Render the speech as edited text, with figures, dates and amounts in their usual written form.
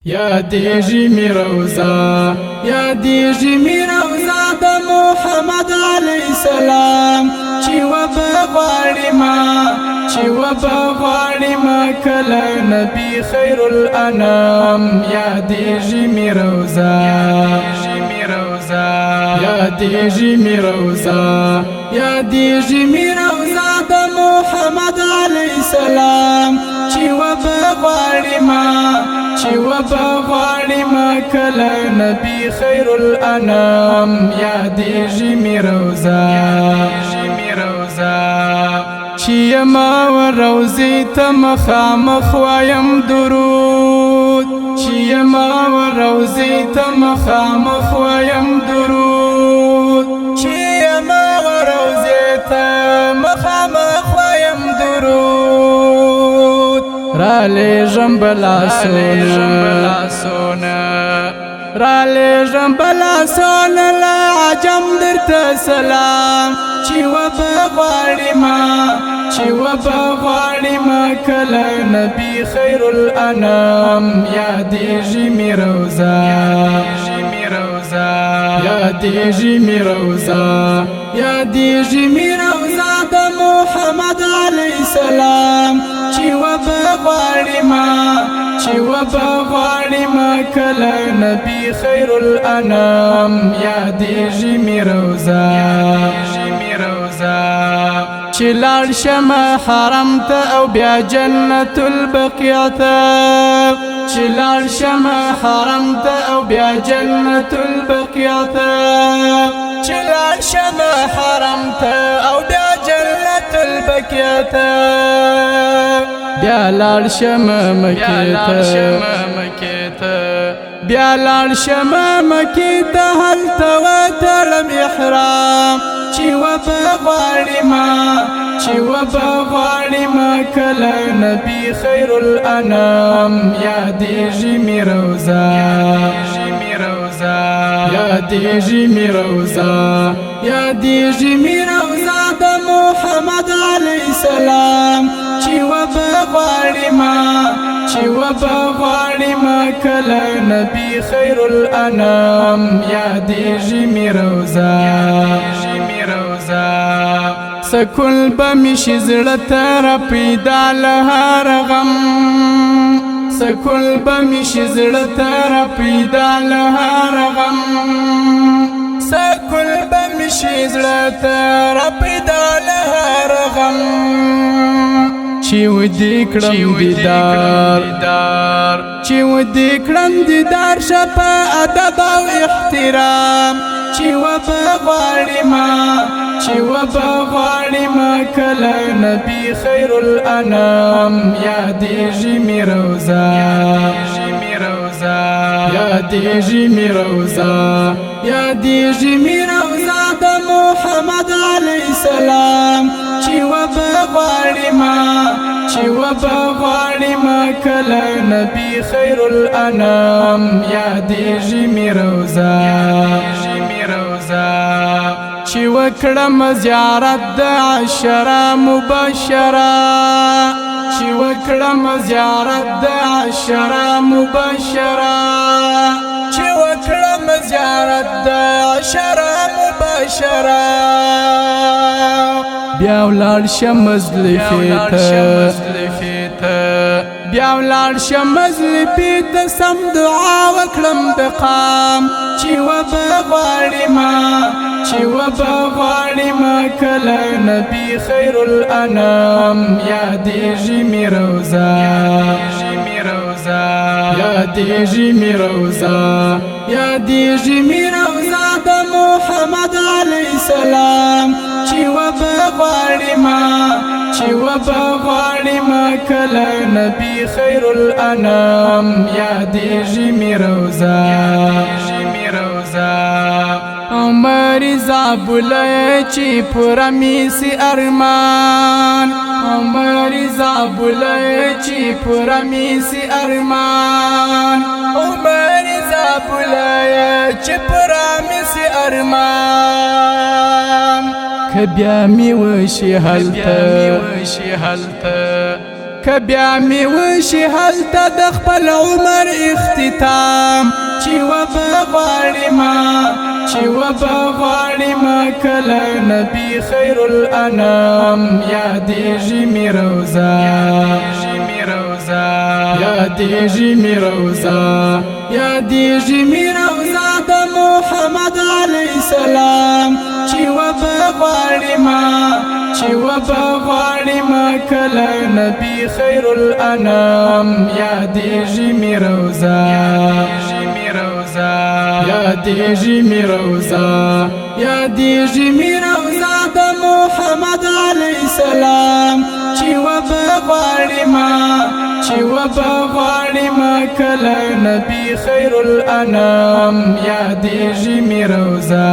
یادیږي می روزا یادیږي می روزا د محمد علی السلام چې وبغواړي ما کله نبی خیر الانام یادیږي می روزا یادیږي می روزا یادیږي می روزا د محمد علی السلام چې وبغواړي ما کله نبی خیر الانام یادیږي می روزا چې ما ور روزي ته مخامخ وایم درود چې ما ور روزي ته مخامخ وایم درود چې ما ور روزي ته مخامخ وایم درود را لېږم بلاسونه را لېږم بلاسونه له عجم درته سلام چې وبغواړي ما کله نبی خیر الانام یادیږي می روزا یادیږي می روزا یادیږي می روزا د محمد علی السلام چې وبغواړي ما کله نبی خیر الانام یادیږي می روزا چې لاړ شم حرم ته او بیا جنت البقیع ته چې لاړ شم حرم ته او بیا جنت البقیع ته چې لاړ شم حرم ته او بیا جنت البقیع ته بیا لاړ شم مکې ته بیا لاړ شم مکې ته هلته وتړم احرام چې وبغواړي ما کله نبی خیر الانام یادیږي می روزا یادیږي می روزا یادیږي می روزا د محمد علی السلام چې وبغواړي ما کله نبی خیر الانام یادیږي می روزا سکول بمشي زړه ته پیدا له هر غم سکول بمشي زړه ته پیدا له هر غم سکول بمشي زړه ته پیدا له هر غم چې ودې کړم دیدار شپه ادب او احترام چې وبغواړي ما کله نبی خیر الانام یادیږي می روزا یادیږي می روزا یادیږي می روزا د محمد علی السلام چې وبغواړي ما کله نبی خیر الانام یادیږي می روزا چې وکړم زیارت د عشره مبشره چې وکړم زیارت د عشره مبشره چې وکړم زیارت د عشره مبشره بیا ولاړ شم مزدلفې ته بیا ولاړ شم مزدلفې ته سم دعا وکړم د قام چې وبغواړي ما کله نبی خیر الانام یادیږي می روزا یادیږي می روزا یادیږي می روزا د محمد علی السلام چې وبغواړي ما کله نبی خیر الانام یادیږي می روزا عمر زابلای چې پورا می سي ارمان عمر زابلای چې پورا می سي ارمان عمر زابلای چې پورا می سي ارمان کبیا می وشي هلته کبیا می وشي هلته د خپل عمر اختتام ستام چی و بغواړي ما چی و بغواړي ما کله نبی خیر الانام یادېږي می روزه یادېږي می روزه یادېږي می روزه د محمد علیه السلام چی و بغواړي ما چی و بغواړي ما کله نبی خیر الانام یادېږي می روزه یادېږي می روزه یادېږي می روزه د محمد علیه السلام چی و بغواړي ما چی و بغواړي ما کله نبی خیر الانام یادېږي می روزه